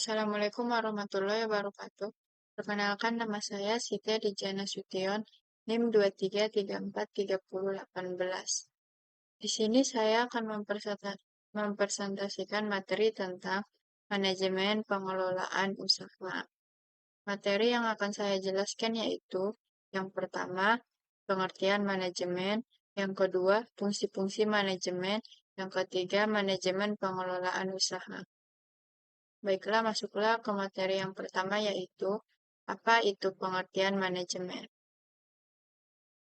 Assalamualaikum warahmatullahi wabarakatuh. Perkenalkan nama saya Siti Dijana Sution, NIM 23343018. Di sini saya akan mempresentasikan materi tentang manajemen pengelolaan usaha. Materi yang akan saya jelaskan yaitu yang pertama, pengertian manajemen, yang kedua, fungsi-fungsi manajemen, yang ketiga, manajemen pengelolaan usaha. Baiklah, masuklah ke materi yang pertama yaitu apa itu pengertian manajemen.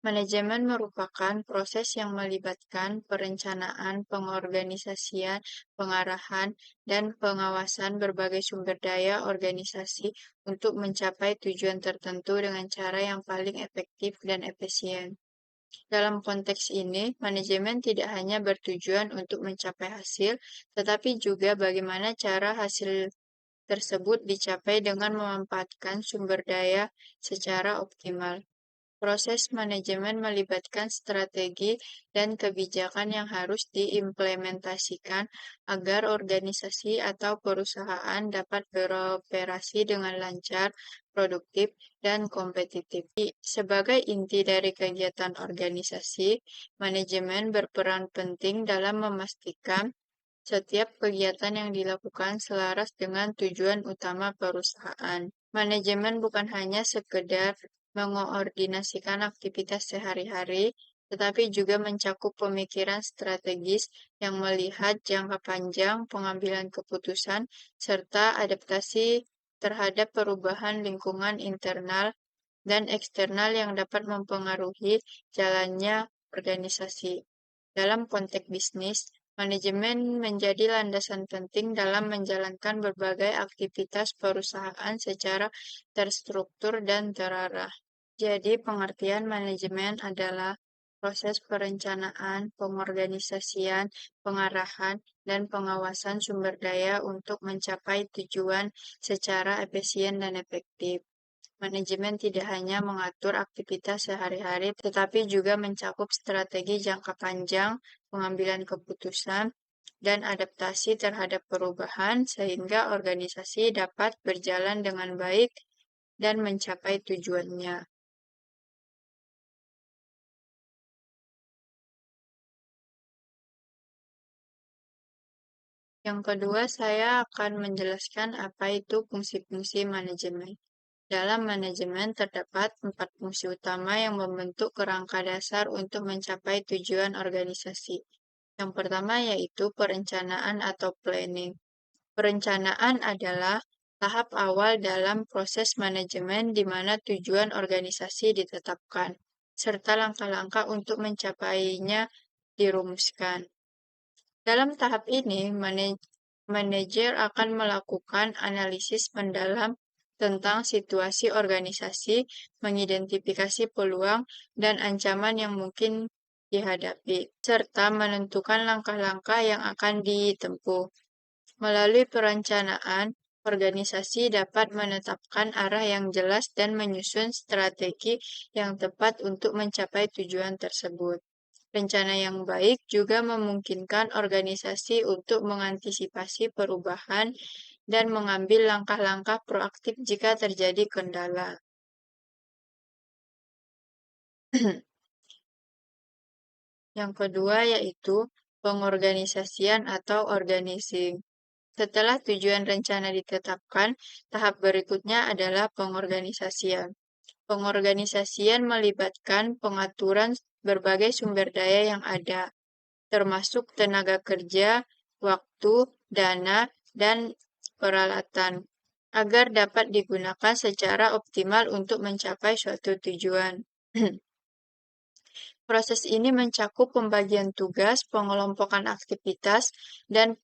Manajemen merupakan proses yang melibatkan perencanaan, pengorganisasian, pengarahan, dan pengawasan berbagai sumber daya organisasi untuk mencapai tujuan tertentu dengan cara yang paling efektif dan efisien. Dalam konteks ini, manajemen tidak hanya bertujuan untuk mencapai hasil, tetapi juga bagaimana cara hasil tersebut dicapai dengan memanfaatkan sumber daya secara optimal. Proses manajemen melibatkan strategi dan kebijakan yang harus diimplementasikan agar organisasi atau perusahaan dapat beroperasi dengan lancar, produktif, dan kompetitif. Sebagai inti dari kegiatan organisasi, manajemen berperan penting dalam memastikan setiap kegiatan yang dilakukan selaras dengan tujuan utama perusahaan. Manajemen bukan hanya sekedar mengoordinasikan aktivitas sehari-hari, tetapi juga mencakup pemikiran strategis yang melihat jangka panjang, pengambilan keputusan, serta adaptasi terhadap perubahan lingkungan internal dan eksternal yang dapat mempengaruhi jalannya organisasi. Dalam konteks bisnis, manajemen menjadi landasan penting dalam menjalankan berbagai aktivitas perusahaan secara terstruktur dan terarah. Jadi, pengertian manajemen adalah proses perencanaan, pengorganisasian, pengarahan, dan pengawasan sumber daya untuk mencapai tujuan secara efisien dan efektif. Manajemen tidak hanya mengatur aktivitas sehari-hari, tetapi juga mencakup strategi jangka panjang, pengambilan keputusan, dan adaptasi terhadap perubahan, sehingga organisasi dapat berjalan dengan baik dan mencapai tujuannya. Yang kedua, saya akan menjelaskan apa itu fungsi-fungsi manajemen. Dalam manajemen terdapat 4 fungsi utama yang membentuk kerangka dasar untuk mencapai tujuan organisasi. Yang pertama yaitu perencanaan atau planning. Perencanaan adalah tahap awal dalam proses manajemen di mana tujuan organisasi ditetapkan, serta langkah-langkah untuk mencapainya dirumuskan. Dalam tahap ini, manajer akan melakukan analisis mendalam tentang situasi organisasi, mengidentifikasi peluang dan ancaman yang mungkin dihadapi, serta menentukan langkah-langkah yang akan ditempuh. Melalui perencanaan, organisasi dapat menetapkan arah yang jelas dan menyusun strategi yang tepat untuk mencapai tujuan tersebut. Rencana yang baik juga memungkinkan organisasi untuk mengantisipasi perubahan dan mengambil langkah-langkah proaktif jika terjadi kendala. Yang kedua yaitu pengorganisasian atau organizing. Setelah tujuan rencana ditetapkan, tahap berikutnya adalah pengorganisasian. Pengorganisasian melibatkan pengaturan berbagai sumber daya yang ada, termasuk tenaga kerja, waktu, dana, dan peralatan, agar dapat digunakan secara optimal untuk mencapai suatu tujuan. Proses ini mencakup pembagian tugas, pengelompokan aktivitas, dan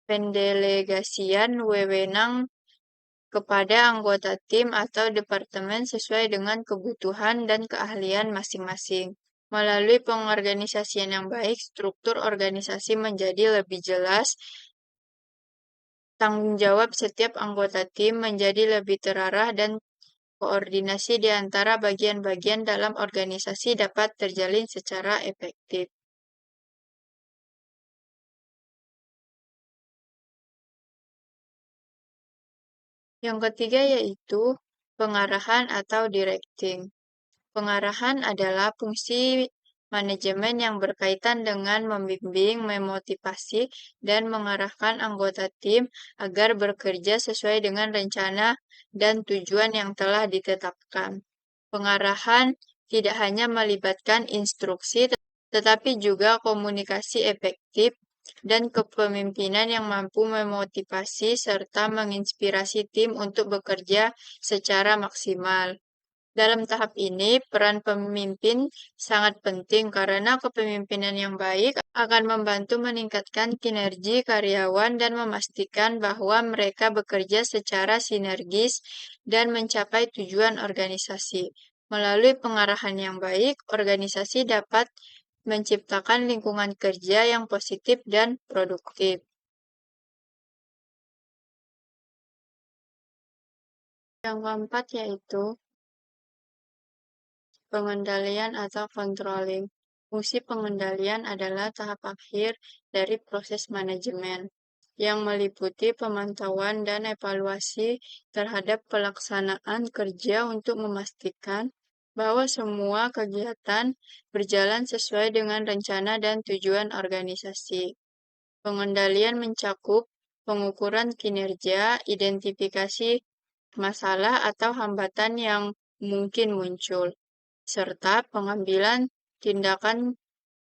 pendelegasian wewenang kepada anggota tim atau departemen sesuai dengan kebutuhan dan keahlian masing-masing. Melalui pengorganisasian yang baik, struktur organisasi menjadi lebih jelas, tanggung jawab setiap anggota tim menjadi lebih terarah, dan koordinasi di antara bagian-bagian dalam organisasi dapat terjalin secara efektif. Yang ketiga yaitu pengarahan atau directing. Pengarahan adalah fungsi manajemen yang berkaitan dengan membimbing, memotivasi, dan mengarahkan anggota tim agar bekerja sesuai dengan rencana dan tujuan yang telah ditetapkan. Pengarahan tidak hanya melibatkan instruksi, tetapi juga komunikasi efektif dan kepemimpinan yang mampu memotivasi serta menginspirasi tim untuk bekerja secara maksimal. Dalam tahap ini, peran pemimpin sangat penting karena kepemimpinan yang baik akan membantu meningkatkan kinerja karyawan dan memastikan bahwa mereka bekerja secara sinergis dan mencapai tujuan organisasi. Melalui pengarahan yang baik, organisasi dapat menciptakan lingkungan kerja yang positif dan produktif. Yang keempat yaitu pengendalian atau controlling. Fungsi pengendalian adalah tahap akhir dari proses manajemen yang meliputi pemantauan dan evaluasi terhadap pelaksanaan kerja untuk memastikan bahwa semua kegiatan berjalan sesuai dengan rencana dan tujuan organisasi. Pengendalian mencakup pengukuran kinerja, identifikasi masalah atau hambatan yang mungkin muncul, serta pengambilan tindakan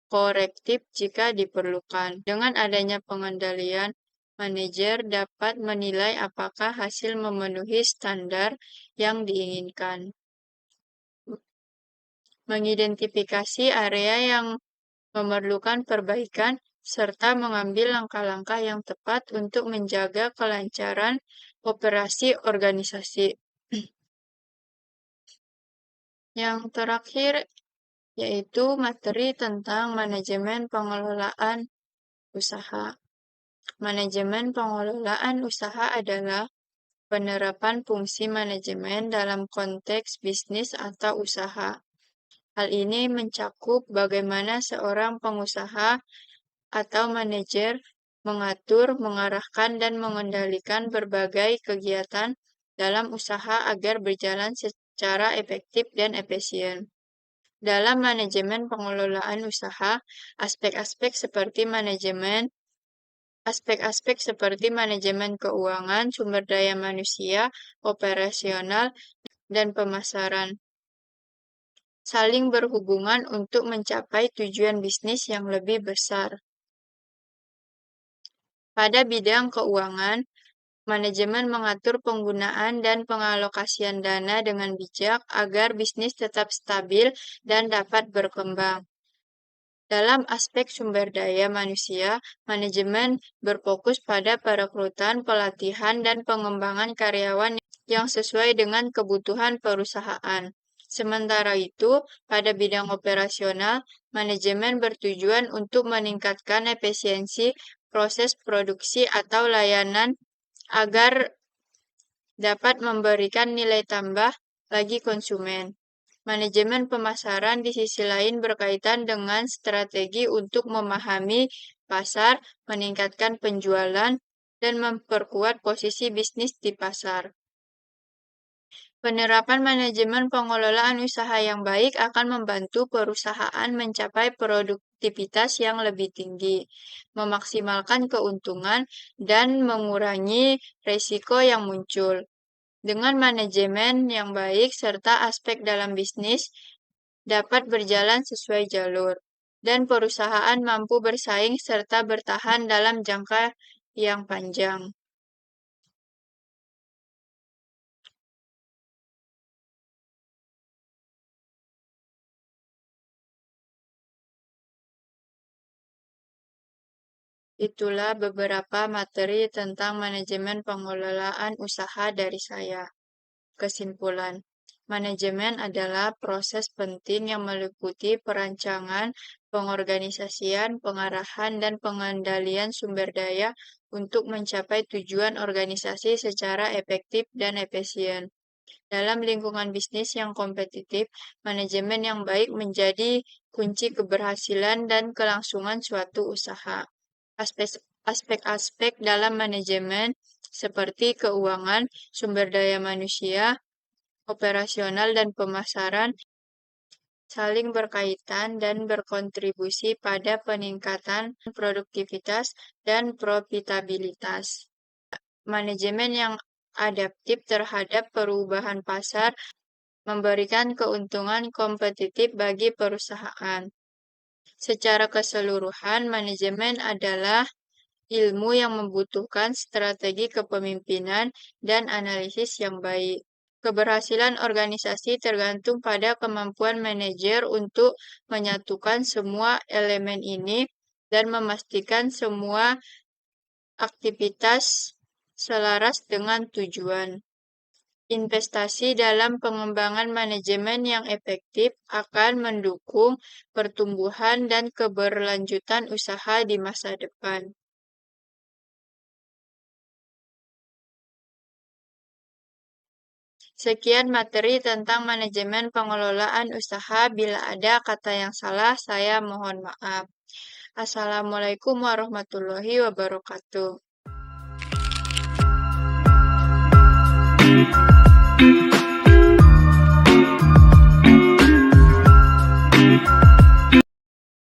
korektif jika diperlukan. Dengan adanya pengendalian, manajer dapat menilai apakah hasil memenuhi standar yang diinginkan, mengidentifikasi area yang memerlukan perbaikan, serta mengambil langkah-langkah yang tepat untuk menjaga kelancaran operasi organisasi. Yang terakhir yaitu materi tentang manajemen pengelolaan usaha. Manajemen pengelolaan usaha adalah penerapan fungsi manajemen dalam konteks bisnis atau usaha. Hal ini mencakup bagaimana seorang pengusaha atau manajer mengatur, mengarahkan, dan mengendalikan berbagai kegiatan dalam usaha agar berjalan secara efektif dan efisien. Dalam manajemen pengelolaan usaha, aspek-aspek seperti manajemen keuangan, sumber daya manusia, operasional, dan pemasaran saling berhubungan untuk mencapai tujuan bisnis yang lebih besar. Pada bidang keuangan, manajemen mengatur penggunaan dan pengalokasian dana dengan bijak agar bisnis tetap stabil dan dapat berkembang. Dalam aspek sumber daya manusia, manajemen berfokus pada perekrutan, pelatihan, dan pengembangan karyawan yang sesuai dengan kebutuhan perusahaan. Sementara itu, pada bidang operasional, manajemen bertujuan untuk meningkatkan efisiensi proses produksi atau layanan agar dapat memberikan nilai tambah bagi konsumen. Manajemen pemasaran di sisi lain berkaitan dengan strategi untuk memahami pasar, meningkatkan penjualan, dan memperkuat posisi bisnis di pasar. Penerapan manajemen pengelolaan usaha yang baik akan membantu perusahaan mencapai produktivitas yang lebih tinggi, memaksimalkan keuntungan, dan mengurangi risiko yang muncul. Dengan manajemen yang baik serta aspek dalam bisnis dapat berjalan sesuai jalur, dan perusahaan mampu bersaing serta bertahan dalam jangka yang panjang. Itulah beberapa materi tentang manajemen pengelolaan usaha dari saya. Kesimpulan, manajemen adalah proses penting yang meliputi perancangan, pengorganisasian, pengarahan, dan pengendalian sumber daya untuk mencapai tujuan organisasi secara efektif dan efisien. Dalam lingkungan bisnis yang kompetitif, manajemen yang baik menjadi kunci keberhasilan dan kelangsungan suatu usaha. Aspek aspek-aspek dalam manajemen seperti keuangan, sumber daya manusia, operasional, dan pemasaran saling berkaitan dan berkontribusi pada peningkatan produktivitas dan profitabilitas. Manajemen yang adaptif terhadap perubahan pasar memberikan keuntungan kompetitif bagi perusahaan. Secara keseluruhan, manajemen adalah ilmu yang membutuhkan strategi kepemimpinan dan analisis yang baik. Keberhasilan organisasi tergantung pada kemampuan manajer untuk menyatukan semua elemen ini dan memastikan semua aktivitas selaras dengan tujuan. Investasi dalam pengembangan manajemen yang efektif akan mendukung pertumbuhan dan keberlanjutan usaha di masa depan. Sekian materi tentang manajemen pengelolaan usaha. Bila ada kata yang salah, saya mohon maaf. Assalamualaikum warahmatullahi wabarakatuh.